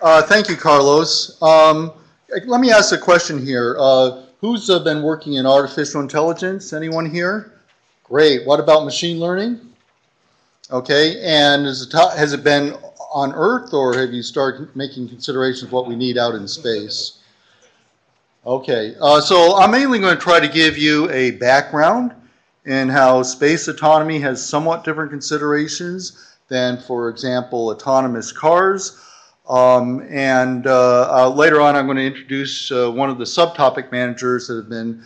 Thank you, Carlos. Let me ask a question here. Who's been working in artificial intelligence? Anyone here? Great. What about machine learning? Okay. And has it been on Earth, or have you started making considerations of what we need out in space? Okay. So I'm mainly going to try to give you a background in how space autonomy has somewhat different considerations than, for example, autonomous cars. Later on, I'm going to introduce one of the subtopic managers that have been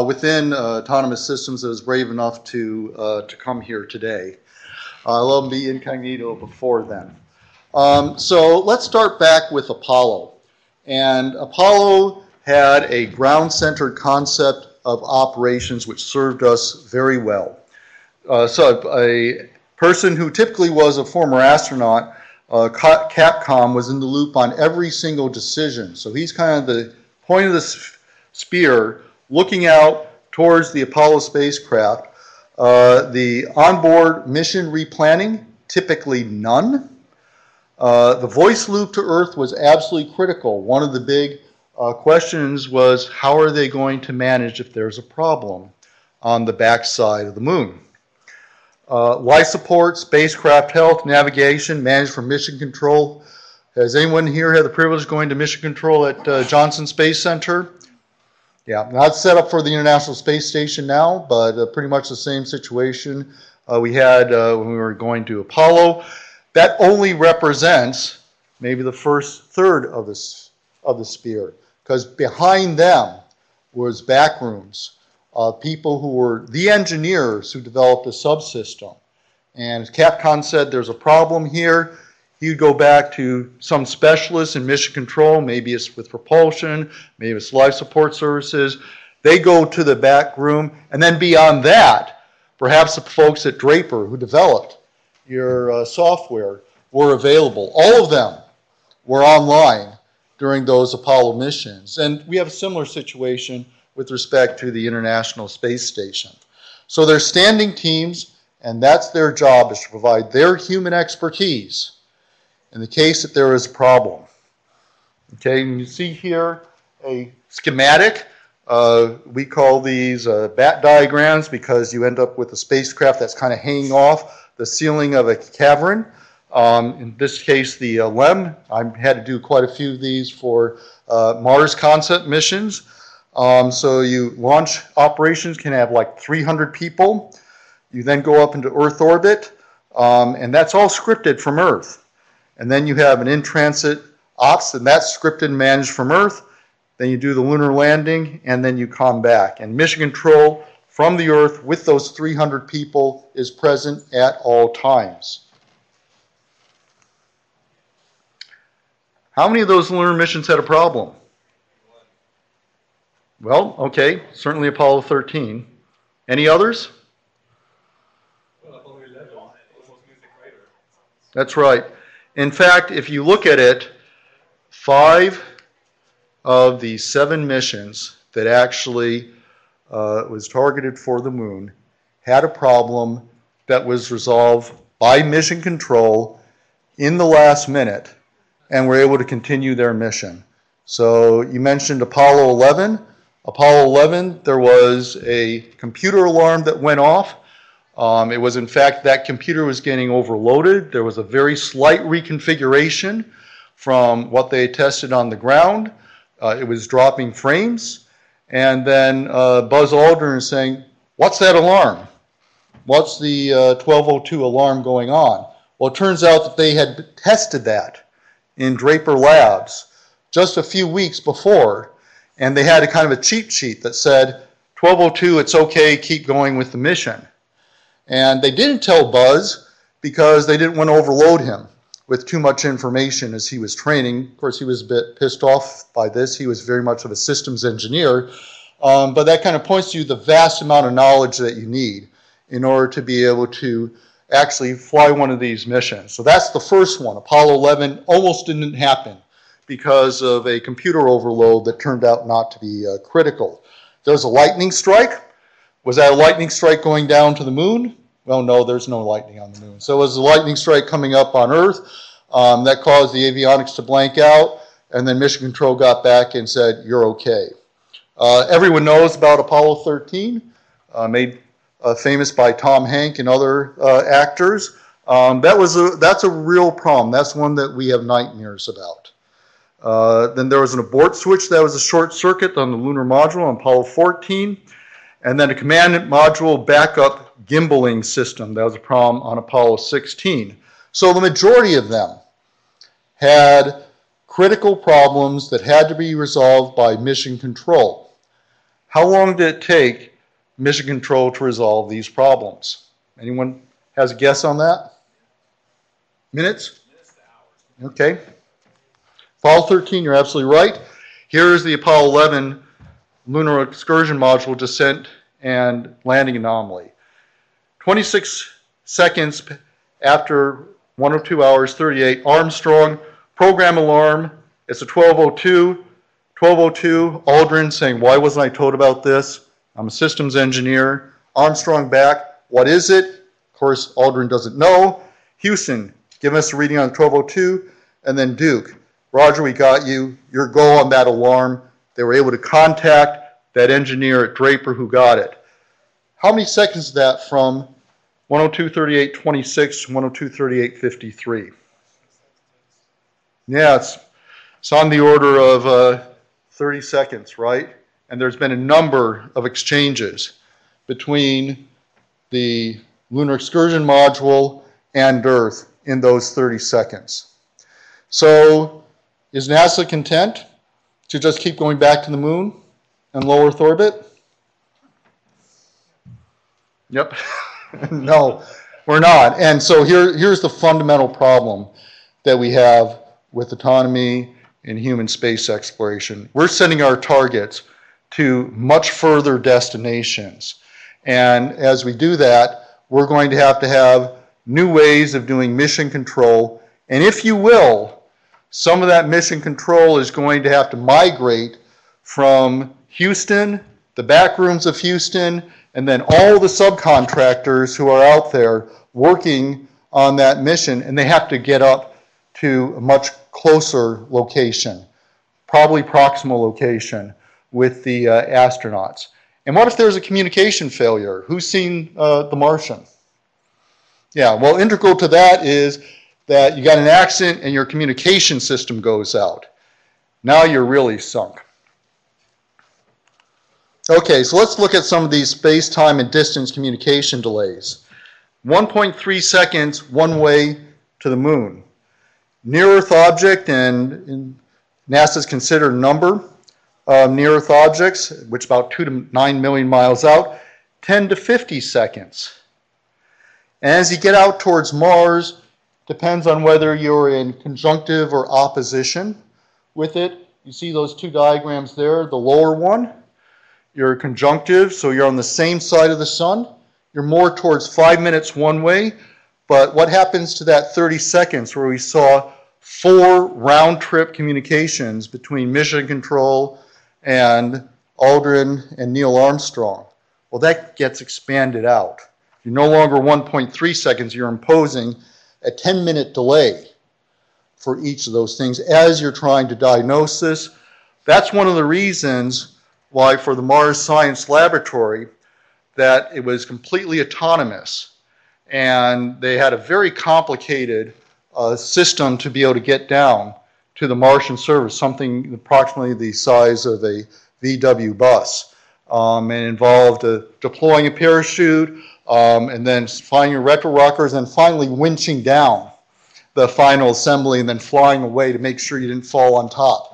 within autonomous systems that was brave enough to come here today. I'll be incognito before then. So let's start back with Apollo. And Apollo had a ground-centered concept of operations which served us very well. So a person who typically was a former astronaut, Capcom, was in the loop on every single decision. So he's kind of the point of the spear looking out towards the Apollo spacecraft. The onboard mission replanning, typically none. The voice loop to Earth was absolutely critical. One of the big questions was, how are they going to manage if there's a problem on the backside of the moon? Life support, spacecraft health, navigation, managed from mission control. Has anyone here had the privilege of going to mission control at Johnson Space Center? Yeah, not set up for the International Space Station now, but pretty much the same situation we had when we were going to Apollo. That only represents maybe the first third of the spear, because behind them was back rooms. People who were the engineers who developed a subsystem. And as Capcom said, there's a problem here. He'd go back to some specialist in mission control, maybe it's with propulsion, maybe it's life support services. They go to the back room, and then beyond that, perhaps the folks at Draper who developed your software were available. All of them were online during those Apollo missions. And we have a similar situation with respect to the International Space Station. So they're standing teams, and that's their job, is to provide their human expertise in the case that there is a problem. Okay, and you see here a schematic. We call these bat diagrams because you end up with a spacecraft that's kind of hanging off the ceiling of a cavern. In this case, the LEM. I had to do quite a few of these for Mars concept missions. So you launch operations can have like 300 people. You then go up into Earth orbit, and that's all scripted from Earth. And then you have an in-transit ops, and that's scripted and managed from Earth. Then you do the lunar landing, and then you come back. And mission control from the Earth with those 300 people is present at all times. How many of those lunar missions had a problem? Well, okay, certainly Apollo 13. Any others? Well, Apollo 11, almost missed the crater. That's right. In fact, if you look at it, 5 of the 7 missions that actually was targeted for the moon had a problem that was resolved by mission control in the last minute and were able to continue their mission. So you mentioned Apollo 11. Apollo 11, there was a computer alarm that went off. It was, in fact, that computer was getting overloaded. There was a very slight reconfiguration from what they tested on the ground. It was dropping frames. And then Buzz Aldrin is saying, what's that alarm? What's the 1202 alarm going on? Well, it turns out that they had tested that in Draper Labs just a few weeks before. And they had a kind of a cheat sheet that said, 1202, it's okay, keep going with the mission. And they didn't tell Buzz because they didn't want to overload him with too much information as he was training. Of course, he was a bit pissed off by this. He was very much of a systems engineer. But that kind of points to you the vast amount of knowledge that you need in order to be able to actually fly one of these missions. So that's the first one. Apollo 11 almost didn't happen because of a computer overload that turned out not to be critical. There was a lightning strike. Was that a lightning strike going down to the moon? Well, no, there's no lightning on the moon. So it was a lightning strike coming up on Earth. That caused the avionics to blank out, and then Mission Control got back and said, you're okay. Everyone knows about Apollo 13, made famous by Tom Hanks and other actors. That's a real problem. That's one that we have nightmares about. Then there was an abort switch that was a short circuit on the lunar module on Apollo 14, and then a command module backup gimbaling system. That was a problem on Apollo 16. So the majority of them had critical problems that had to be resolved by Mission Control. How long did it take Mission Control to resolve these problems? Anyone has a guess on that? Minutes? Minutes to hours. Okay. Apollo 13, you're absolutely right. Here is the Apollo 11 lunar excursion module descent and landing anomaly. 26 seconds after 102 hours 38, Armstrong, program alarm, it's a 12:02, 12:02, Aldrin saying, why wasn't I told about this? I'm a systems engineer. Armstrong back, what is it? Of course, Aldrin doesn't know. Houston, give us a reading on 12:02, and then Duke, Roger, we got you, your go on that alarm. They were able to contact that engineer at Draper who got it. How many seconds is that from 102:38:26 to 102:38:53? Yeah, it's on the order of 30 seconds, right? And there's been a number of exchanges between the lunar excursion module and Earth in those 30 seconds. So is NASA content to just keep going back to the moon and low Earth orbit? Yep. No, we're not. And so here's the fundamental problem that we have with autonomy in human space exploration. We're setting our targets to much further destinations. And as we do that, we're going to have new ways of doing mission control. And if you will, some of that mission control is going to have to migrate from Houston, the back rooms of Houston, and then all the subcontractors who are out there working on that mission, and they have to get up to a much closer location, probably proximal location with the astronauts. And what if there's a communication failure? Who's seen The Martian? Yeah, well, integral to that is that you got an accident and your communication system goes out. Now you're really sunk. Okay, so let's look at some of these space, time, and distance communication delays. 1.3 seconds one way to the moon. Near-Earth object, and NASA's considered number of near-Earth objects, which is about 2 to 9 million miles out, 10 to 50 seconds. And as you get out towards Mars, depends on whether you're in conjunctive or opposition with it. You see those two diagrams there, the lower one. You're conjunctive, so you're on the same side of the sun. You're more towards 5 minutes one way, but what happens to that 30 seconds where we saw 4 round-trip communications between Mission Control and Aldrin and Neil Armstrong? Well, that gets expanded out. You're no longer 1.3 seconds, you're imposing a 10-minute delay for each of those things as you're trying to diagnose this. That's one of the reasons why for the Mars Science Laboratory that it was completely autonomous, and they had a very complicated system to be able to get down to the Martian surface, something approximately the size of a VW bus, and involved deploying a parachute, and then flying your retro rockers, and finally winching down the final assembly and then flying away to make sure you didn't fall on top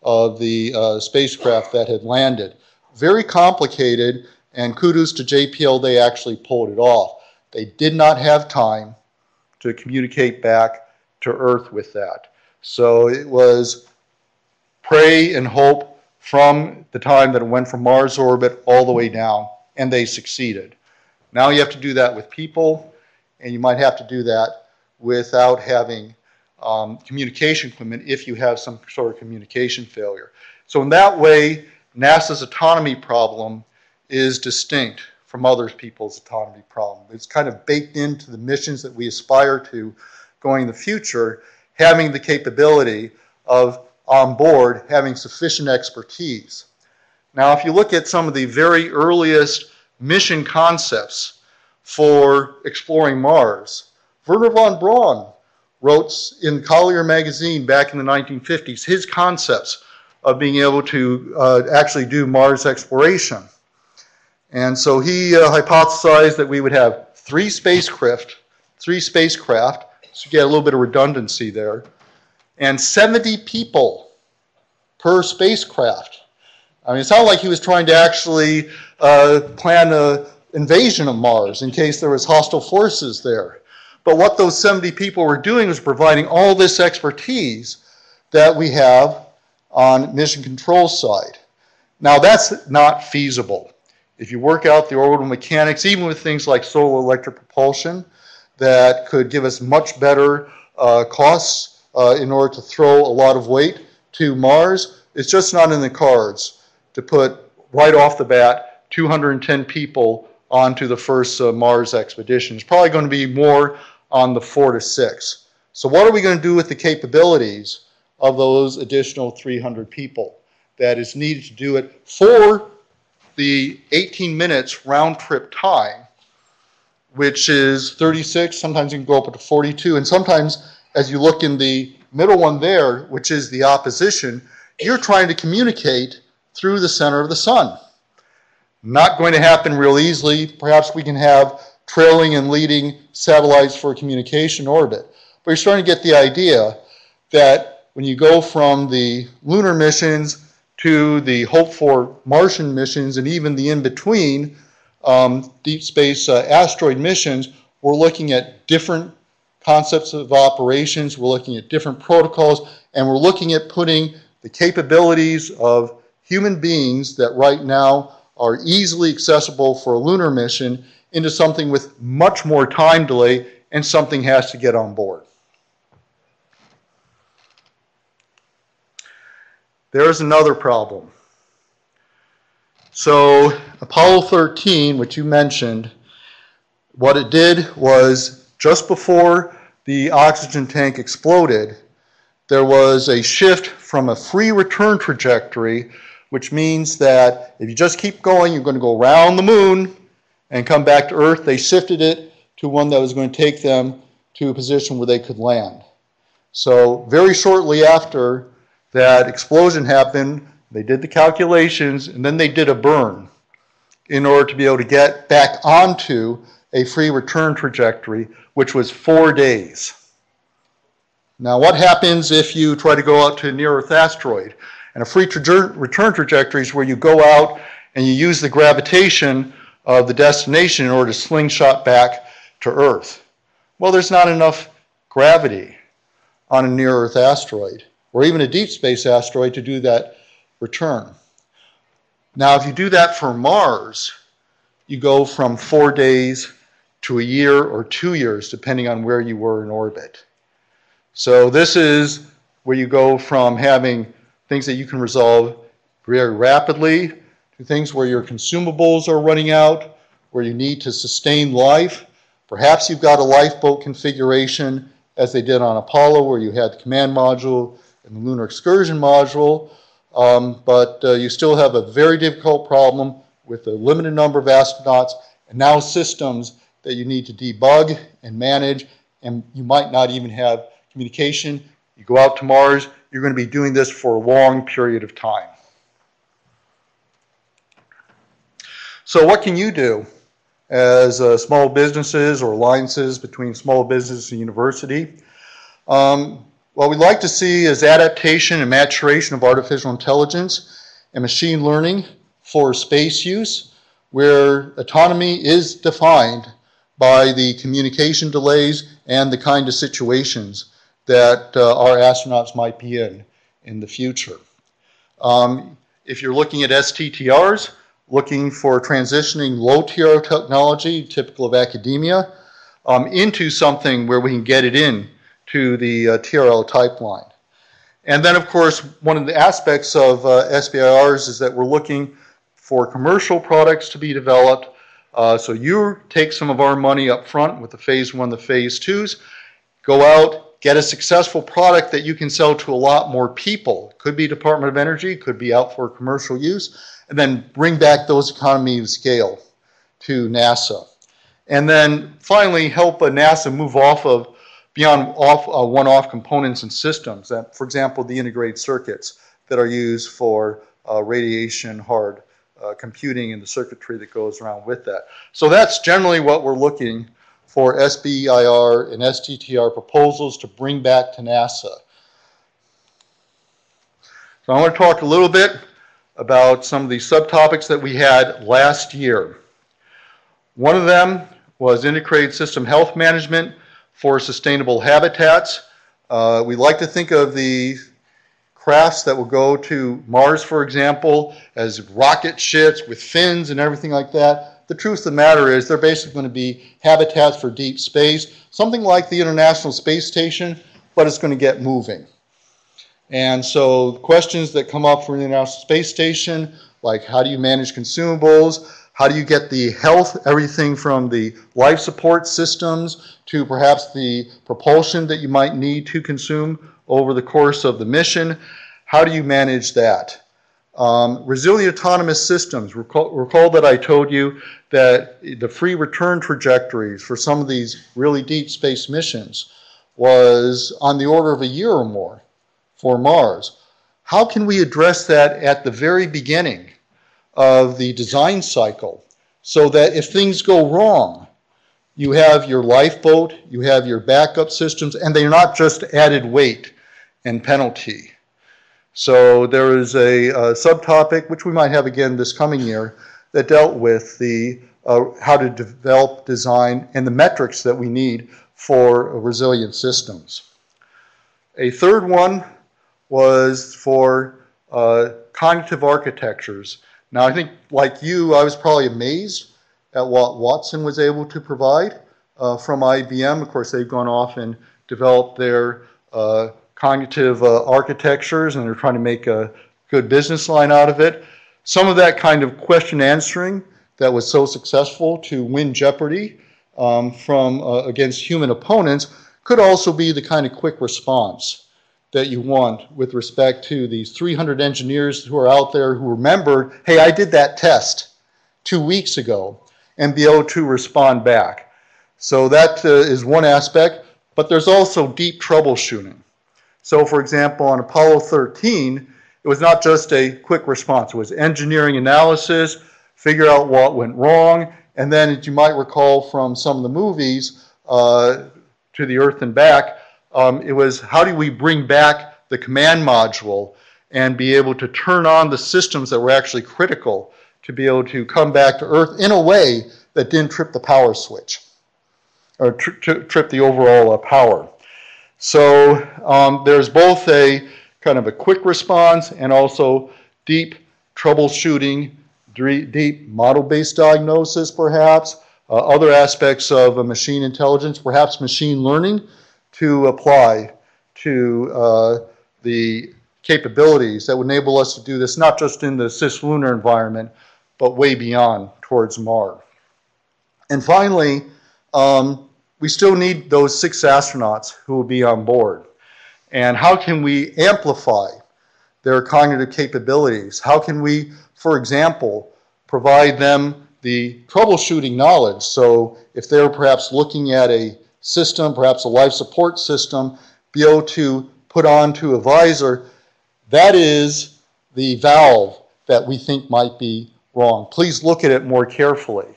of the spacecraft that had landed. Very complicated, and kudos to JPL, they actually pulled it off. They did not have time to communicate back to Earth with that. So it was pray and hope from the time that it went from Mars orbit all the way down, and they succeeded. Now you have to do that with people, and you might have to do that without having communication equipment if you have some sort of communication failure. So in that way, NASA's autonomy problem is distinct from other people's autonomy problem. It's kind of baked into the missions that we aspire to going in the future, having the capability of on board having sufficient expertise. Now, if you look at some of the very earliest mission concepts for exploring Mars, Wernher von Braun wrote in Collier magazine back in the 1950s his concepts of being able to actually do Mars exploration. And so he hypothesized that we would have three spacecraft, so you get a little bit of redundancy there, and 70 people per spacecraft. I mean, it's not like he was trying to actually plan an invasion of Mars in case there was hostile forces there. But what those 70 people were doing was providing all this expertise that we have on mission control side. Now, that's not feasible. If you work out the orbital mechanics, even with things like solar electric propulsion, that could give us much better costs in order to throw a lot of weight to Mars, it's just not in the cards to put right off the bat 210 people onto the first Mars expedition. It's probably going to be more on the 4 to 6. So what are we going to do with the capabilities of those additional 300 people that is needed to do it for the 18 minutes round trip time, which is 36, sometimes you can go up to 42, and sometimes as you look in the middle one there, which is the opposition, you're trying to communicate through the center of the sun. Not going to happen real easily. Perhaps we can have trailing and leading satellites for communication orbit. But you're starting to get the idea that when you go from the lunar missions to the hoped for Martian missions and even the in-between deep space asteroid missions, we're looking at different concepts of operations, we're looking at different protocols, and we're looking at putting the capabilities of human beings that right now are easily accessible for a lunar mission into something with much more time delay, and something has to get on board. There's another problem. So Apollo 13, which you mentioned, what it did was just before the oxygen tank exploded, there was a shift from a free return trajectory, which means that if you just keep going, you're going to go around the moon and come back to Earth. They shifted it to one that was going to take them to a position where they could land. So very shortly after that explosion happened, they did the calculations, and then they did a burn in order to be able to get back onto a free return trajectory, which was 4 days. Now, what happens if you try to go out to a near-Earth asteroid? And a free return trajectory is where you go out and you use the gravitation of the destination in order to slingshot back to Earth. Well, there's not enough gravity on a near-Earth asteroid, or even a deep space asteroid, to do that return. Now, if you do that for Mars, you go from 4 days to a year or 2 years, depending on where you were in orbit. So this is where you go from having things that you can resolve very rapidly to things where your consumables are running out, where you need to sustain life. Perhaps you've got a lifeboat configuration, as they did on Apollo, where you had the command module and the lunar excursion module, but you still have a very difficult problem with a limited number of astronauts, and now systems that you need to debug and manage, and you might not even have communication. You go out to Mars, you're going to be doing this for a long period of time. So what can you do as small businesses or alliances between small business and university? What we'd like to see is adaptation and maturation of artificial intelligence and machine learning for space use, where autonomy is defined by the communication delays and the kind of situations that our astronauts might be in the future. If you're looking at STTRs, looking for transitioning low-tier technology, typical of academia, into something where we can get it in to the TRL type line. And then, of course, one of the aspects of SBIRs is that we're looking for commercial products to be developed. So you take some of our money up front with the phase 1, the phase 2s, go out, get a successful product that you can sell to a lot more people. Could be Department of Energy, could be out for commercial use, and then bring back those economies of scale to NASA. And then finally help NASA move off of beyond one-off components and systems. That, for example, the integrated circuits that are used for radiation hard computing and the circuitry that goes around with that. So that's generally what we're looking for SBIR and STTR proposals to bring back to NASA. So I want to talk a little bit about some of the subtopics that we had last year. One of them was integrated system health management for sustainable habitats. We like to think of the crafts that will go to Mars, for example, as rocket ships with fins and everything like that. The truth of the matter is they're basically going to be habitats for deep space, something like the International Space Station, but it's going to get moving. And so questions that come up for the International Space Station, like how do you manage consumables, how do you get the health, everything from the life support systems to perhaps the propulsion that you might need to consume over the course of the mission, how do you manage that? Resilient autonomous systems. Recall that I told you that the free return trajectories for some of these really deep space missions was on the order of a year or more for Mars. How can we address that at the very beginning of the design cycle so that if things go wrong, you have your lifeboat, you have your backup systems, and they're not just added weight and penalty. So there is a subtopic, which we might have again this coming year, that dealt with the how to develop, design, and the metrics that we need for resilient systems. A third one was for cognitive architectures. Now, I think, like you, I was probably amazed at what Watson was able to provide from IBM. Of course, they've gone off and developed their cognitive architectures, and they're trying to make a good business line out of it. Some of that kind of question answering that was so successful to win Jeopardy from against human opponents could also be the kind of quick response that you want with respect to these 300 engineers who are out there who remembered, hey, I did that test 2 weeks ago, and be able to respond back. So that is one aspect, but there's also deep troubleshooting. So for example, on Apollo 13, it was not just a quick response. It was engineering analysis, figure out what went wrong, and then, as you might recall from some of the movies, To the Earth and Back, it was how do we bring back the command module and be able to turn on the systems that were actually critical to be able to come back to Earth in a way that didn't trip the power switch or trip the overall power. So there's both a kind of a quick response and also deep troubleshooting, deep model-based diagnosis perhaps, other aspects of machine intelligence, perhaps machine learning to apply to the capabilities that would enable us to do this not just in the cislunar environment, but way beyond towards Mars. And finally, we still need those 6 astronauts who will be on board. And how can we amplify their cognitive capabilities? How can we, for example, provide them the troubleshooting knowledge? So if they're perhaps looking at a system, perhaps a life support system, be able to put onto a visor, that is the valve that we think might be wrong. Please look at it more carefully.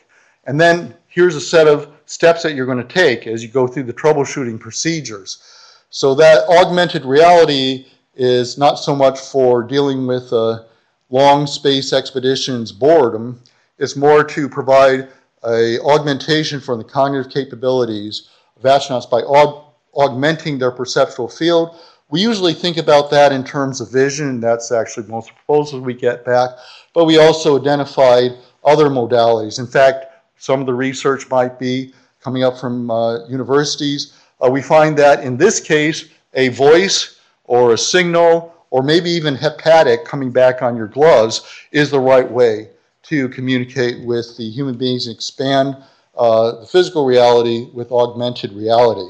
And then here's a set of steps that you're going to take as you go through the troubleshooting procedures. So that augmented reality is not so much for dealing with long space expeditions boredom. It's more to provide an augmentation for the cognitive capabilities of astronauts by augmenting their perceptual field. We usually think about that in terms of vision. That's actually most of the proposals we get back. But we also identified other modalities. In fact, some of the research might be coming up from universities. We find that in this case, a voice or a signal or maybe even hepatic coming back on your gloves is the right way to communicate with the human beings and expand the physical reality with augmented reality.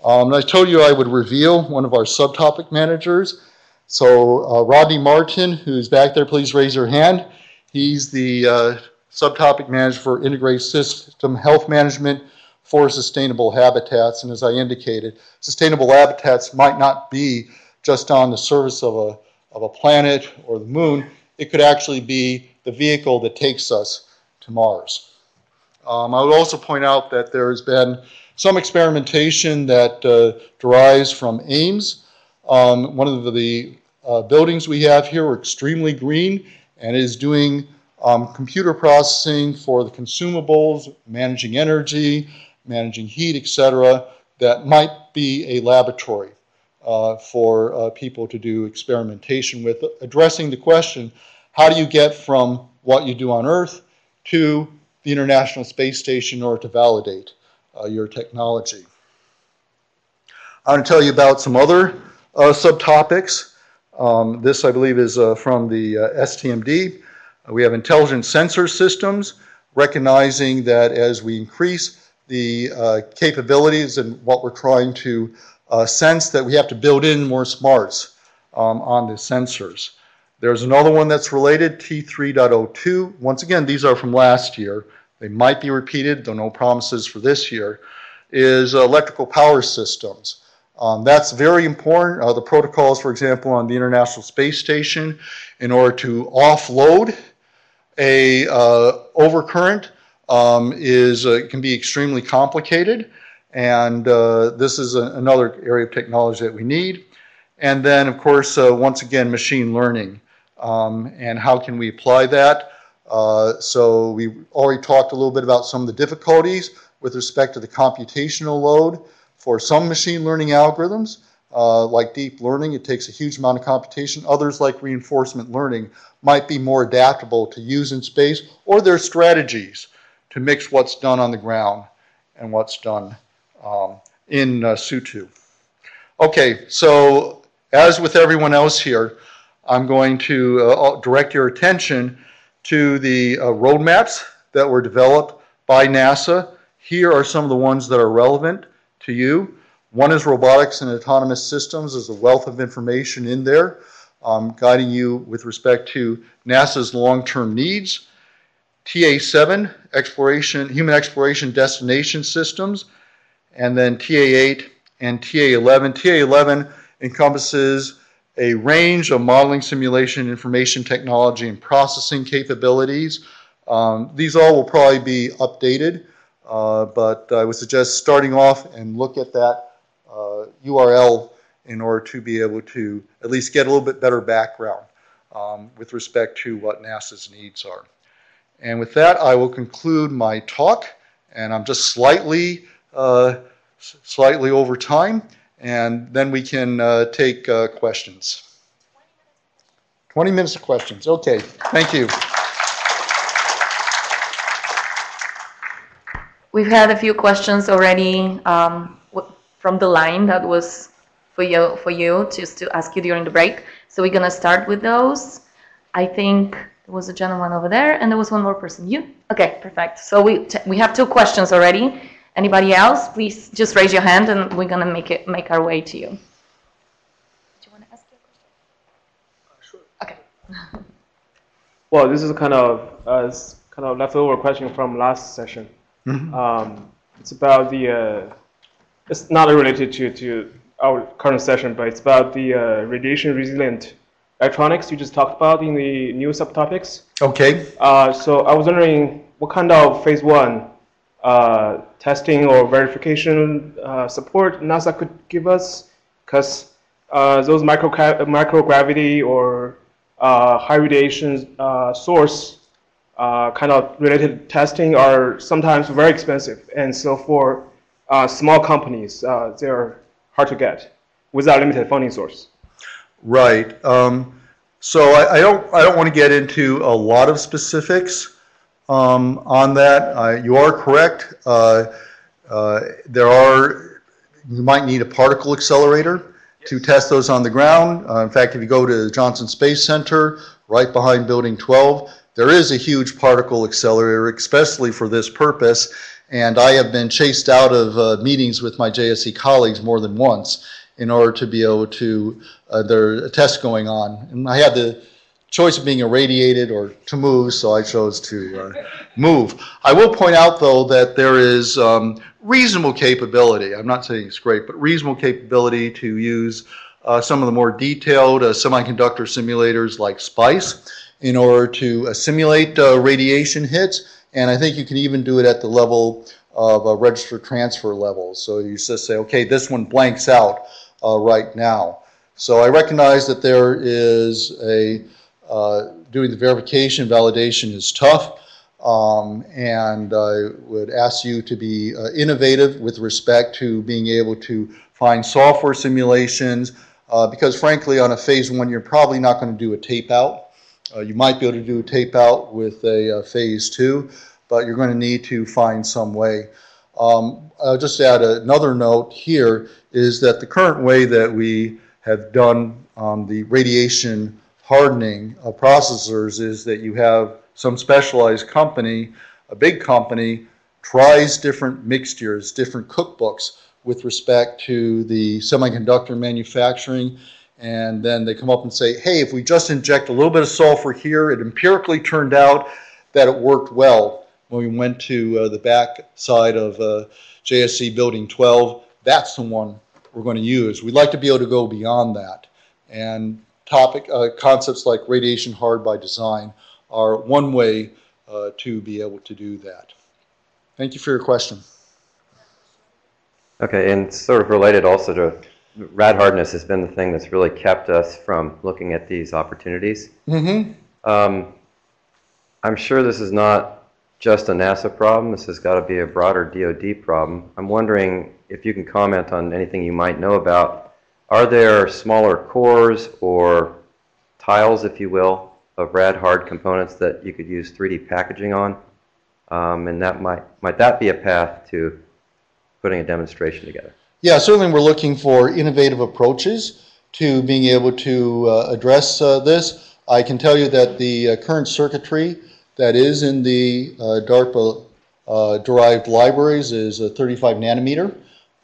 I told you I would reveal one of our subtopic managers. So Rodney Martin, who's back there, please raise your hand. He's the subtopic manager for integrated system health management for sustainable habitats. And as I indicated, sustainable habitats might not be just on the surface of a planet or the moon. It could actually be the vehicle that takes us to Mars. I would also point out that there has been some experimentation that derives from Ames. One of the buildings we have here are extremely green and is doing computer processing for the consumables, managing energy, managing heat, etc., that might be a laboratory for people to do experimentation with, addressing the question, how do you get from what you do on Earth to the International Space Station in order to validate your technology. I'm going to tell you about some other subtopics. This, I believe, is from the STMD. We have intelligent sensor systems, recognizing that as we increase the capabilities and what we're trying to sense, that we have to build in more smarts on the sensors. There's another one that's related, T3.02. Once again, these are from last year. They might be repeated, though no promises for this year, is electrical power systems. That's very important. The protocols, for example, on the International Space Station, in order to offload a overcurrent can be extremely complicated. And this is another area of technology that we need. And then, of course, once again, machine learning. And how can we apply that? So we already talked a little bit about some of the difficulties with respect to the computational load for some machine learning algorithms. Like deep learning, it takes a huge amount of computation. Others, like reinforcement learning, might be more adaptable to use in space, or there are strategies to mix what's done on the ground and what's done in situ. Okay, so as with everyone else here, I'm going to direct your attention to the roadmaps that were developed by NASA. Here are some of the ones that are relevant to you. One is robotics and autonomous systems. There's a wealth of information in there guiding you with respect to NASA's long-term needs. TA7, human exploration destination systems, and then TA8 and TA11. TA11 encompasses a range of modeling, simulation, information technology, and processing capabilities. These all will probably be updated, but I would suggest starting off and look at that URL in order to be able to at least get a little bit better background with respect to what NASA's needs are. And with that, I will conclude my talk, and I'm just slightly over time. And then we can take questions. 20 minutes of questions. Okay, thank you. We've had a few questions already from the line that was for you just to ask you during the break. So we're going to start with those. I think there was a gentleman over there, and there was one more person. You? Okay, perfect. So we have two questions already. Anybody else? Please just raise your hand, and we're gonna make our way to you. Do you want to ask your question? Sure. Okay. Well, this is kind of leftover question from last session. Mm-hmm. It's about the. It's not related to our current session, but it's about the radiation resilient electronics you just talked about in the new subtopics. Okay. So I was wondering what kind of phase 1 testing or verification support NASA could give us, because those microgravity or high radiation source kind of related testing are sometimes very expensive, and so for small companies, they're hard to get without limited funding source. Right. So I don't want to get into a lot of specifics on that. You are correct. You might need a particle accelerator to test those on the ground. In fact, if you go to the Johnson Space Center, right behind Building 12, there is a huge particle accelerator, especially for this purpose. And I have been chased out of meetings with my JSC colleagues more than once in order to be able to, there are tests going on. And I had the choice of being irradiated or to move, so I chose to move. I will point out, though, that there is reasonable capability. I'm not saying it's great, but reasonable capability to use some of the more detailed semiconductor simulators like SPICE in order to simulate radiation hits. And I think you can even do it at the level of a register transfer level. So you just say, okay, this one blanks out right now. So I recognize that there is doing the verification validation is tough. And I would ask you to be innovative with respect to being able to find software simulations, because frankly on a phase 1 you're probably not going to do a tape out. You might be able to do a tape out with a phase 2, but you're going to need to find some way. I'll just add another note here is that the current way that we have done the radiation hardening of processors is that you have some specialized company, a big company, tries different mixtures, different cookbooks with respect to the semiconductor manufacturing, and then they come up and say, hey, if we just inject a little bit of sulfur here, it empirically turned out that it worked well. When we went to the back side of JSC Building 12, that's the one we're going to use. We'd like to be able to go beyond that. And concepts like radiation hard by design are one way to be able to do that. Thank you for your question. Okay, and sort of related also to rad hardness has been the thing that's really kept us from looking at these opportunities. Mm-hmm. I'm sure this is not just a NASA problem. This has got to be a broader DoD problem. I'm wondering if you can comment on anything you might know about. Are there smaller cores or tiles, if you will, of rad hard components that you could use 3D packaging on? And that might that be a path to putting a demonstration together? Yeah, certainly we're looking for innovative approaches to being able to address this. I can tell you that the current circuitry that is in the DARPA-derived libraries is 35 nanometer.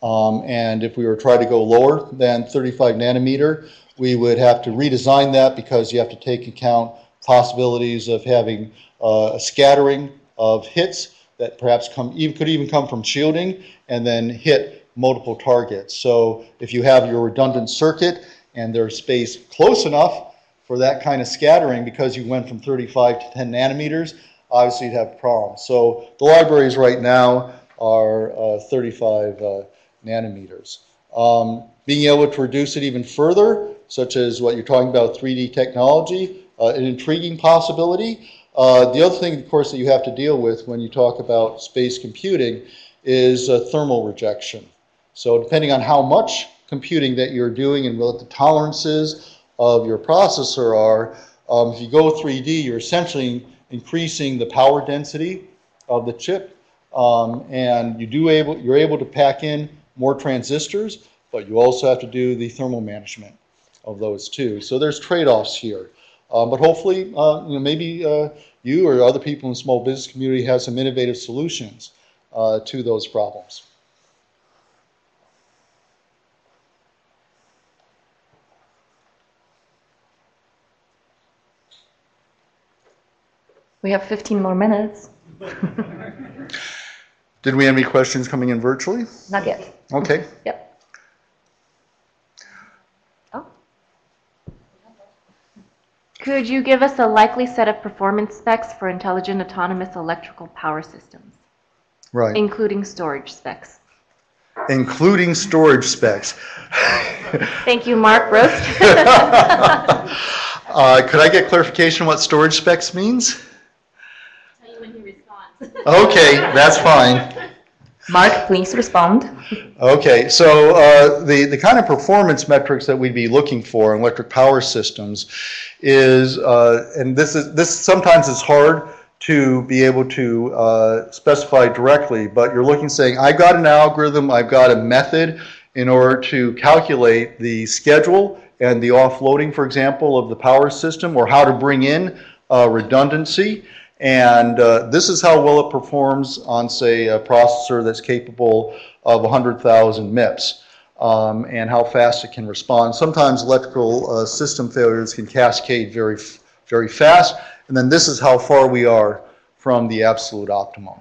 And if we were trying to go lower than 35 nanometer, we would have to redesign that because you have to take account possibilities of having a scattering of hits that perhaps could even come from shielding and then hit multiple targets. So if you have your redundant circuit and there's space close enough for that kind of scattering because you went from 35 to 10 nanometers, obviously you'd have problems. So the libraries right now are 35 nanometers. Being able to reduce it even further, such as what you're talking about, 3D technology, an intriguing possibility. The other thing, of course, that you have to deal with when you talk about space computing is thermal rejection. So depending on how much computing that you're doing and what the tolerances of your processor are, if you go 3D, you're essentially increasing the power density of the chip, and you're able to pack in more transistors, but you also have to do the thermal management of those too. So there's trade-offs here. But hopefully, maybe you or other people in the small business community have some innovative solutions to those problems. We have 15 more minutes. Did we have any questions coming in virtually? Not yet. Okay. Yep. Oh. Could you give us a likely set of performance specs for intelligent autonomous electrical power systems? Right. Including storage specs. Including storage specs. Thank you, Mark Roast. Could I get clarification what storage specs means? Tell you when he responds. Okay, that's fine. Mark, please respond. Okay, so the kind of performance metrics that we'd be looking for in electric power systems is, and this sometimes is hard to be able to specify directly, but you're looking saying, I've got an algorithm, I've got a method in order to calculate the schedule and the offloading, for example, of the power system, or how to bring in redundancy. And this is how well it performs on, say, a processor that's capable of 100,000 MIPS, and how fast it can respond. Sometimes electrical system failures can cascade very, very fast, and then this is how far we are from the absolute optimum.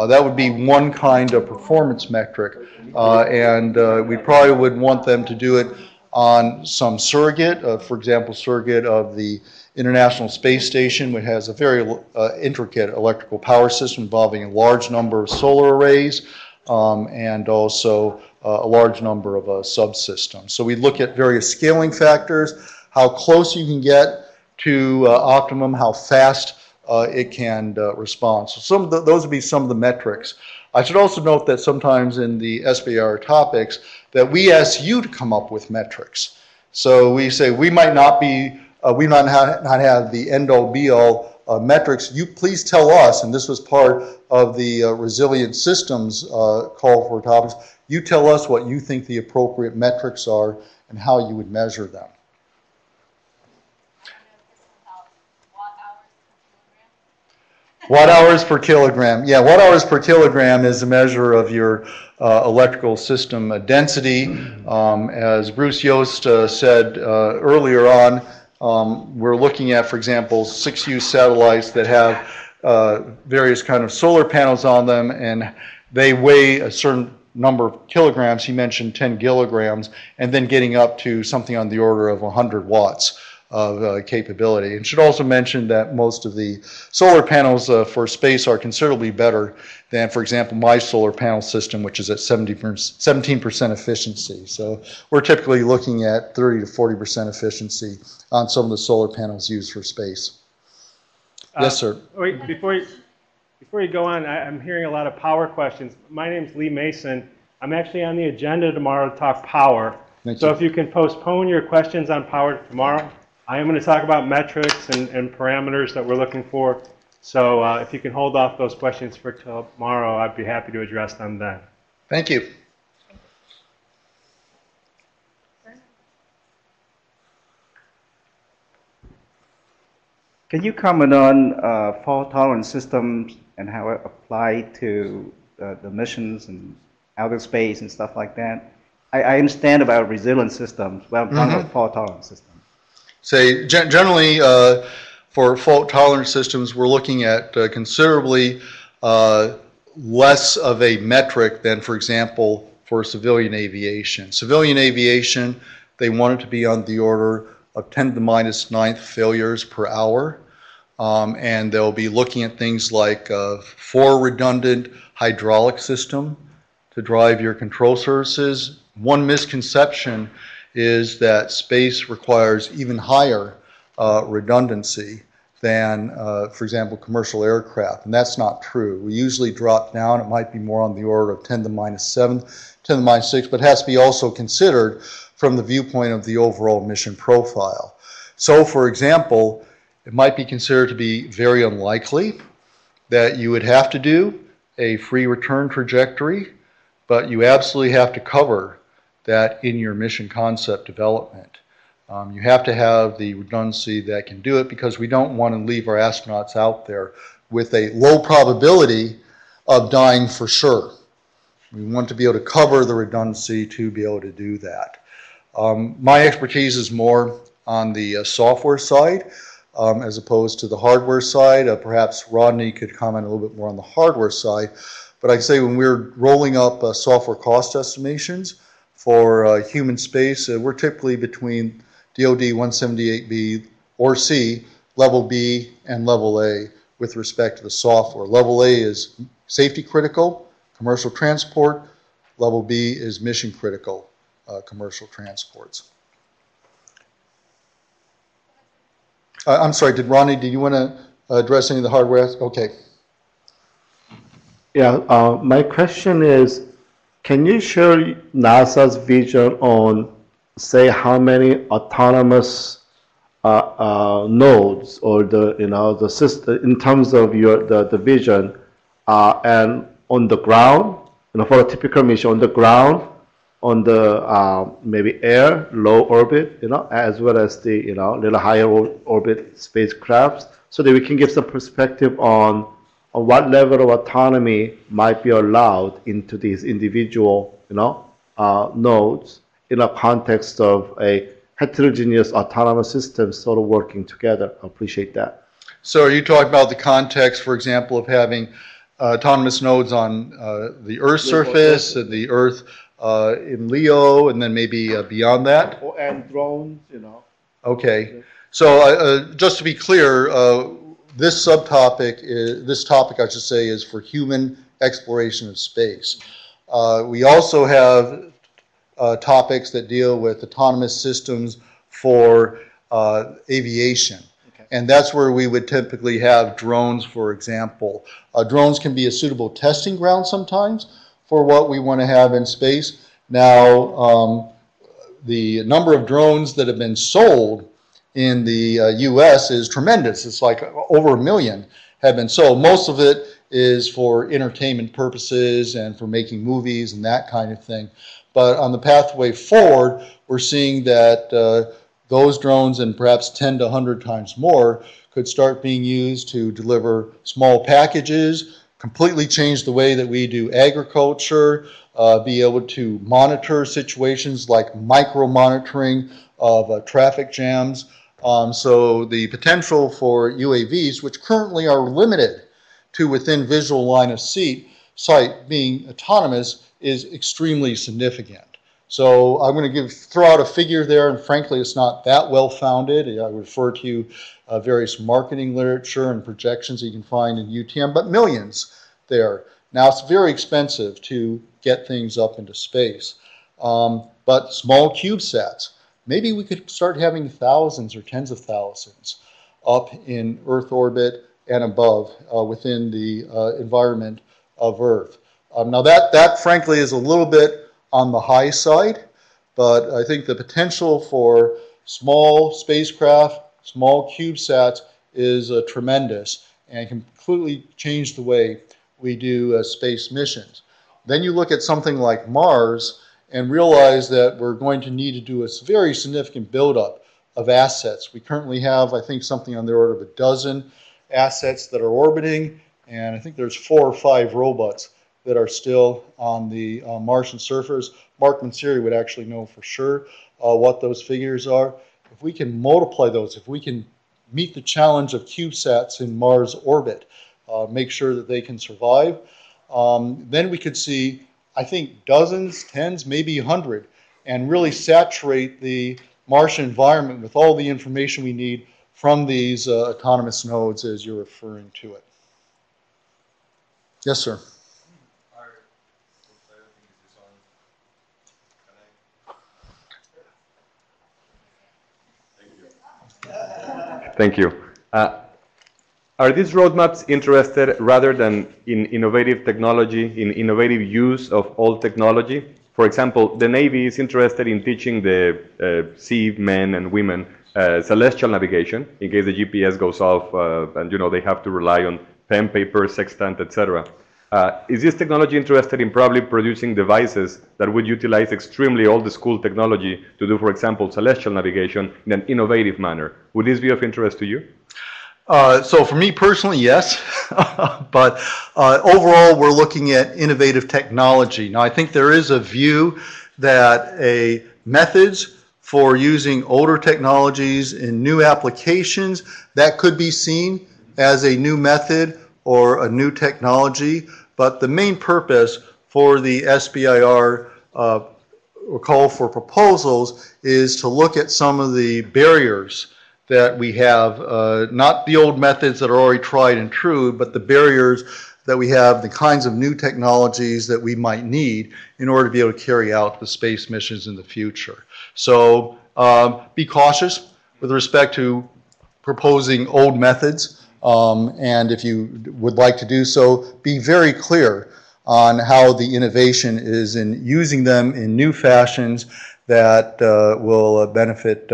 That would be one kind of performance metric, and we probably would want them to do it on some surrogate, for example, surrogate of the International Space Station, which has a very intricate electrical power system involving a large number of solar arrays and also a large number of subsystems. So we look at various scaling factors, how close you can get to optimum, how fast it can respond. So those would be some of the metrics. I should also note that sometimes in the SBIR topics that we ask you to come up with metrics. So we say we might not be, we might not have the end-all be-all metrics. You please tell us, and this was part of the resilient systems call for topics, you tell us what you think the appropriate metrics are and how you would measure them. Watt hours per kilogram. Yeah, watt hours per kilogram is a measure of your electrical system density. As Bruce Yost said earlier on, we're looking at, for example, 6U satellites that have various kind of solar panels on them, and they weigh a certain number of kilograms. He mentioned 10 kilograms, and then getting up to something on the order of 100 watts of capability. And should also mention that most of the solar panels for space are considerably better than, for example, my solar panel system, which is at 17% efficiency. So we're typically looking at 30 to 40% efficiency on some of the solar panels used for space. Yes, sir. Wait, before you go on, I'm hearing a lot of power questions. My name's Lee Mason. I'm actually on the agenda tomorrow to talk power. So if you can postpone your questions on power to tomorrow, I am going to talk about metrics and parameters that we're looking for. So if you can hold off those questions for tomorrow, I'd be happy to address them then. Thank you. Can you comment on fault-tolerant systems and how it apply to the missions and outer space and stuff like that? I understand about resilient systems, but I'm talking about fault-tolerant systems. Say, generally, for fault-tolerant systems, we're looking at considerably less of a metric than, for example, for civilian aviation. Civilian aviation, they want it to be on the order of 10 to the minus 9th failures per hour. And they'll be looking at things like 4 redundant hydraulic system to drive your control surfaces. One misconception is that space requires even higher redundancy than, for example, commercial aircraft, and that's not true. We usually drop down, it might be more on the order of 10 to the minus 7th, 10 to the minus 6th, but it has to be also considered from the viewpoint of the overall mission profile. So, for example, it might be considered to be very unlikely that you would have to do a free return trajectory, but you absolutely have to cover that in your mission concept development. You have to have the redundancy that can do it, because we don't want to leave our astronauts out there with a low probability of dying for sure. We want to be able to cover the redundancy to be able to do that. My expertise is more on the software side as opposed to the hardware side. Perhaps Rodney could comment a little bit more on the hardware side. But I'd say when we're rolling up software cost estimations for human space, we're typically between DoD 178B or C, level B and level A with respect to the software. Level A is safety critical, commercial transport. Level B is mission critical, commercial transports. I'm sorry, Rodney, do you want to address any of the hardware? Okay. Yeah, my question is, can you share NASA's vision on, say, how many autonomous nodes, or the system in terms of the vision, and on the ground, for a typical mission on the ground, on the maybe air, low orbit, as well as the little higher orbit spacecrafts, so that we can give some perspective on what level of autonomy might be allowed into these individual nodes in a context of a heterogeneous autonomous system sort of working together. I appreciate that. So are you talking about the context, for example, of having autonomous nodes on the Earth's surface and the Earth in LEO, and then maybe beyond that? And drones, Okay. So just to be clear, this subtopic, this topic, I should say, is for human exploration of space. We also have topics that deal with autonomous systems for aviation. Okay. And that's where we would typically have drones, for example. Drones can be a suitable testing ground sometimes for what we want to have in space. Now, the number of drones that have been sold in the US is tremendous. It's like over 1 million have been sold. Most of it is for entertainment purposes and for making movies and that kind of thing. But on the pathway forward, we're seeing that those drones, and perhaps 10 to 100 times more, could start being used to deliver small packages, completely change the way that we do agriculture, be able to monitor situations like micro-monitoring of traffic jams. So the potential for UAVs, which currently are limited to within visual line of sight being autonomous, is extremely significant. So I'm going to throw out a figure there, and frankly, it's not that well founded. I refer to various marketing literature and projections that you can find in UTM, but millions there. Now, it's very expensive to get things up into space, but small CubeSats, maybe we could start having thousands or tens of thousands up in Earth orbit and above within the environment of Earth. Now that frankly is a little bit on the high side, but I think the potential for small spacecraft, small CubeSats is tremendous and completely change the way we do space missions. Then you look at something like Mars and realize that we're going to need to do a very significant buildup of assets. We currently have, I think, something on the order of a dozen assets that are orbiting, and I think there's 4 or 5 robots that are still on the Martian surface. Mark Manseri would actually know for sure what those figures are. If we can multiply those, if we can meet the challenge of CubeSats in Mars orbit, make sure that they can survive, then we could see, I think, dozens, tens, maybe 100, and really saturate the Martian environment with all the information we need from these autonomous nodes as you're referring to it. Yes, sir. Thank you. Are these roadmaps interested rather than in innovative technology, in innovative use of old technology? For example, the Navy is interested in teaching the sea men and women celestial navigation in case the GPS goes off and they have to rely on pen, paper, sextant, etc. Is this technology interested in probably producing devices that would utilize extremely old school technology to do, for example, celestial navigation in an innovative manner? Would this be of interest to you? So for me personally, yes, but overall we're looking at innovative technology. Now I think there is a view that methods for using older technologies in new applications, that could be seen as a new method or a new technology, but the main purpose for the SBIR or call for proposals is to look at some of the barriers that we have, not the old methods that are already tried and true, but the barriers that we have, the kinds of new technologies that we might need in order to be able to carry out the space missions in the future. So be cautious with respect to proposing old methods, and if you would like to do so, be very clear on how the innovation is in using them in new fashions that will benefit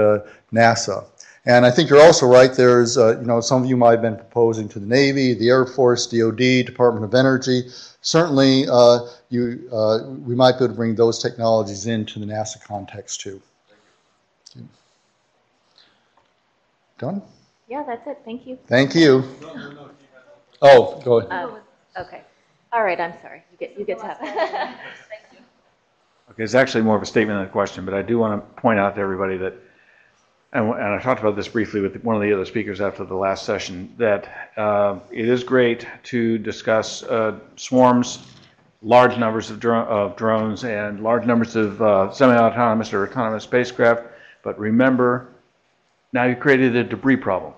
NASA. And I think you're also right. There's, some of you might have been proposing to the Navy, the Air Force, DoD, Department of Energy. Certainly, we might be able to bring those technologies into the NASA context too. Done? Yeah, that's it. Thank you. Thank you. Oh, go ahead. Okay. All right, I'm sorry. You get to have it. Okay, it's actually more of a statement than a question, but I do want to point out to everybody that, and I talked about this briefly with one of the other speakers after the last session, that it is great to discuss swarms, large numbers of drones, and large numbers of semi-autonomous or autonomous spacecraft, but remember, now you've created a debris problem.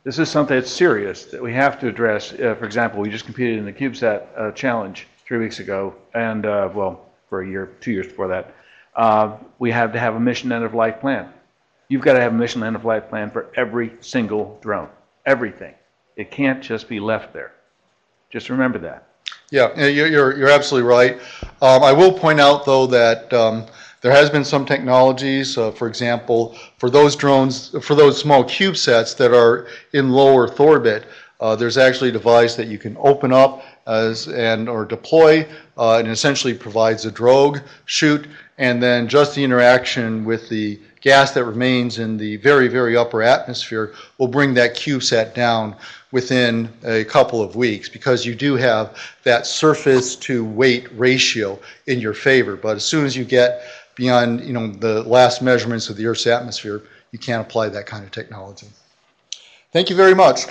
This is something that's serious that we have to address. For example, we just competed in the CubeSat challenge 3 weeks ago, and well, for a year, 2 years before that. We have to have a mission end-of-life plan. You've got to have a mission end-of-life plan for every single drone, everything. It can't just be left there. Just remember that. Yeah, you're absolutely right. I will point out, though, that there has been some technologies, for example, for those drones, for those small CubeSats that are in low Earth orbit, there's actually a device that you can open up or deploy, and essentially provides a drogue chute, and then just the interaction with the gas that remains in the very, very upper atmosphere will bring that CubeSat down within a couple of weeks, because you do have that surface to weight ratio in your favor. But as soon as you get beyond the last measurements of the Earth's atmosphere, you can't apply that kind of technology. Thank you very much.